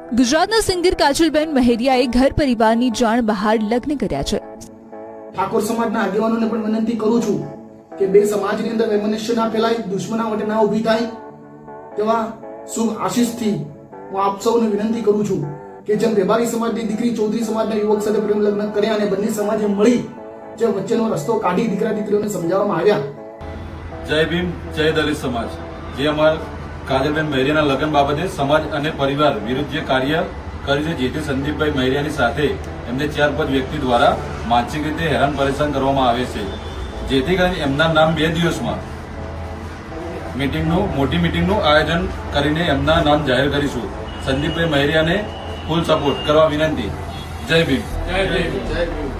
ગુજરાતના સિંગર કાજલબેન મહેરિયાએ ઘર પરિવારની જાણ બહાર લગ્ન કર્યા છે। ઠાકોર સમાજના આગેવાનોને પણ વિનંતી કરું છું કે બે સમાજની અંદર વૈમનસ્ય ના ફેલાય, દુશ્મનાવટ ના ઊભી થાય, તેવા શુભ આશીષથી હું આપ સૌને વિનંતી કરું છું કે જેમ વેપારી સમાજની દીકરી ચૌધરી સમાજના યુવક સાથે પ્રેમ લગ્ન કર્યા અને બંને સમાજે મળી જે વચ્ચેનો રસ્તો કાઢી દીકરા દીકરીઓને સમજાવવામાં આવ્યા। જય ભીમ, જય દલિત સમાજ। જે અમારા કાજલબેન મહેરિયાના લગ્ન બાબતે સમાજ અને પરિવાર વિરુદ્ધ જે કાર્ય કર્યું છે, જેથી સંદીપભાઈ મહેરિયાની સાથે એમને 4-5 વ્યક્તિ દ્વારા માનસિક રીતે હેરાન પરેશાન કરવામાં આવે છે, જેથી કરીને એમના નામ 2 દિવસમાં મોટી મીટિંગનું આયોજન કરીને એમના નામ જાહેર કરીશું। સંદીપભાઈ મહેરિયાને ફૂલ સપોર્ટ કરવા વિનંતી। જય ભીમ, જય ભીમ, જય ભીમ।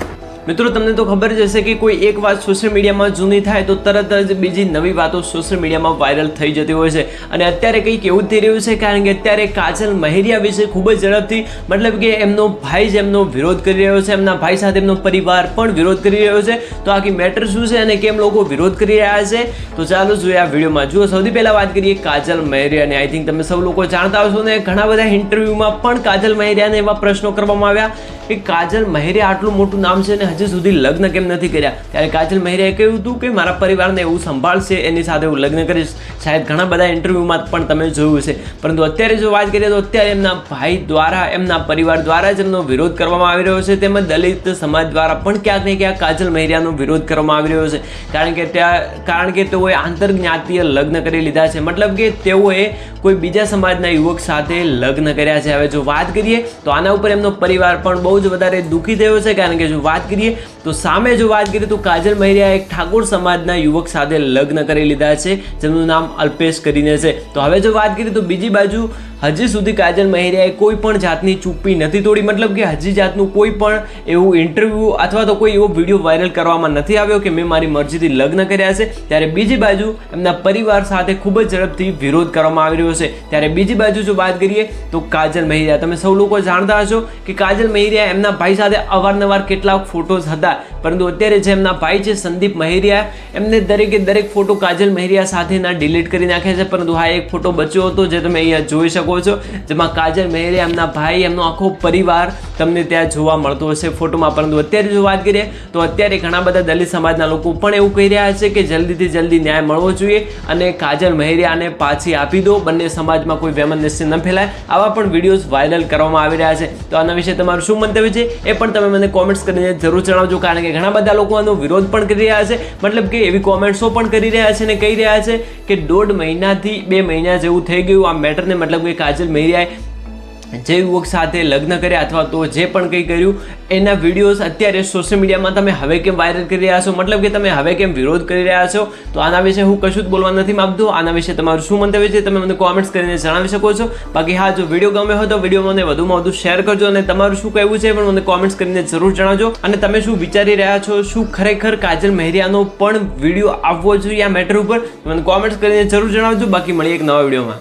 મિત્રો, તમને તો ખબર જ હશે કે કોઈ એક વાત સોશિયલ મીડિયામાં જૂની થાય તો તરત જ બીજી નવી વાતો સોશિયલ મીડિયામાં વાયરલ થઈ જતી હોય છે। અને અત્યારે કંઈક એવું થઈ રહ્યું છે, કારણ કે અત્યારે કાજલ મહેરિયા વિશે ખૂબ જ ઝડપથી મતલબ કે એમનો ભાઈ જ એમનો વિરોધ કરી રહ્યો છે, એમના ભાઈ સાથે એમનો પરિવાર પણ વિરોધ કરી રહ્યો છે। તો આખી મેટર શું છે અને કેમ લોકો વિરોધ કરી રહ્યા છે, તો ચાલો જોઈએ આ વિડીયોમાં। જુઓ, સૌથી પહેલા વાત કરીએ કાજલ મહેરિયાને। આઈ થિંક તમે સૌ લોકો જાણતા હશો ને, ઘણા બધા ઇન્ટરવ્યુમાં પણ કાજલ મહેરિયાને એવા પ્રશ્નો કરવામાં આવ્યા કે કાજલ મહેરિયા આટલું મોટું નામ છે ને હજી સુધી લગ્ન કેમ નથી કર્યા। ત્યારે કાજલ મહેરિયાએ કહ્યું હતું કે મારા પરિવારને એવું સંભાળશે, એની સાથે હું લગ્ન કરીશ। શાયદ ઘણા બધા ઇન્ટરવ્યુમાં પણ તમે જોયું છે, પરંતુ અત્યારે જો વાત કરીએ તો અત્યારે એમના ભાઈ દ્વારા, એમના પરિવાર દ્વારા જ એમનો વિરોધ કરવામાં આવી રહ્યો છે, તેમજ દલિત સમાજ દ્વારા પણ ક્યાંક ને ક્યાંક કાજલ મહેરિયાનો વિરોધ કરવામાં આવી રહ્યો છે, કારણ કે તેઓએ આંતરજ્ઞાતીય લગ્ન કરી લીધા છે, મતલબ કે તેઓએ કોઈ બીજા સમાજના યુવક સાથે લગ્ન કર્યા છે। હવે જો વાત કરીએ તો આના ઉપર એમનો પરિવાર પણ બહુ જ વધારે દુઃખી થયો છે, કારણ કે જો વાત કરીએ તો સામે જો વાત કરીએ તો કાજલ મહેરિયા એક ઠાકોર સમાજના યુવક સાથે લગ્ન કરી લીધા છે, જેમનું નામ અલ્પેશ કરીને છે। તો હવે જો વાત કરીએ તો બીજી બાજુ હજી સુધી કાજલ મહેરિયાએ કોઈ પણ જાતની ચૂપ્પી નથી તોડી, મતલબ કે હજી જાતનું કોઈ પણ એવું ઇન્ટરવ્યૂ અથવા તો કોઈ એવો વિડીયો વાયરલ કરવામાં નથી આવ્યો કે મેં મારી મરજીથી લગ્ન કર્યા છે। ત્યારે બીજી બાજુ એમના પરિવાર સાથે ખૂબ જ ઝડપથી વિરોધ કરવામાં આવી રહ્યો છે। ત્યારે બીજી બાજુ જો વાત કરીએ તો કાજલ મહેરિયા, તમે સૌ લોકો જાણતા હશો કે કાજલ મહેરિયા એમના ભાઈ સાથે અવારનવાર કેટલાક ફોટોઝ હતા, પરંતુ અત્યારે જે એમના ભાઈ છે સંદીપ મહેરિયા, એમને દરેક ફોટો કાજલ મહેરિયા સાથેના ડિલીટ કરી નાખ્યા છે, પરંતુ હા એક ફોટો બચ્યો હતો જે તમે અહીંયા જોઈ શકો છો, જેમાં કાજલ મહેરિયા, એમના ભાઈ, એમનો આખો પરિવાર તમને ત્યાં જોવા મળતો હશે ફોટોમાં। પરંતુ અત્યારે જો વાત કરીએ તો અત્યારે ઘણા બધા દલિત સમાજના લોકો પણ એવું કહી રહ્યા છે કે જલ્દીથી જલ્દી ન્યાય મળવો જોઈએ અને કાજલ મહેરિયાને પાછી આપી દો, બંને સમાજમાં કોઈ વૈમનસ્ય ન ફેલાય, આવા પણ વિડીયોઝ વાયરલ કરવામાં આવી રહ્યા છે। તો આના વિશે તમારું શું મંતવ્ય છે એ પણ તમે મને કોમેન્ટ્સ કરીને જરૂર જણાવજો, કારણ કે ઘણા બધા લોકો આનો વિરોધ પણ કરી રહ્યા છે, મતલબ કે એવી કોમેન્ટ્સો પણ કરી રહ્યા છે અને કહી રહ્યા છે કે 1.5 મહિનાથી 2 મહિના જેવું થઈ ગયું આ મેટરને, મતલબ કે કાજલ મહેરિયાએ જે યુવક સાથે લગ્ન કર્યા અથવા તો જે પણ કંઈ કર્યું એના વિડીયોઝ અત્યારે સોશિયલ મીડિયામાં તમે હવે કેમ વાયરલ કરી રહ્યા છો, મતલબ કે તમે હવે કેમ વિરોધ કરી રહ્યા છો। તો આના વિશે હું કશું જ બોલવા નથી માંગતો, આના વિશે તમારું શું મંતવ્ય છે તમે મને કોમેન્ટ્સ કરીને જણાવી શકો છો। બાકી હા, જો વિડીયો ગમ્યો હોય તો વિડીયો મને વધુમાં વધુ શેર કરજો અને તમારું શું કહેવું છે પણ મને કોમેન્ટ્સ કરીને જરૂર જણાવજો। અને તમે શું વિચારી રહ્યા છો, શું ખરેખર કાજલ મહેરિયાનો પણ વિડીયો આવવો જોઈએ આ મેટર ઉપર, મને કોમેન્ટ્સ કરીને જરૂર જણાવજો। બાકી મળીએ એક નવા વિડીયોમાં।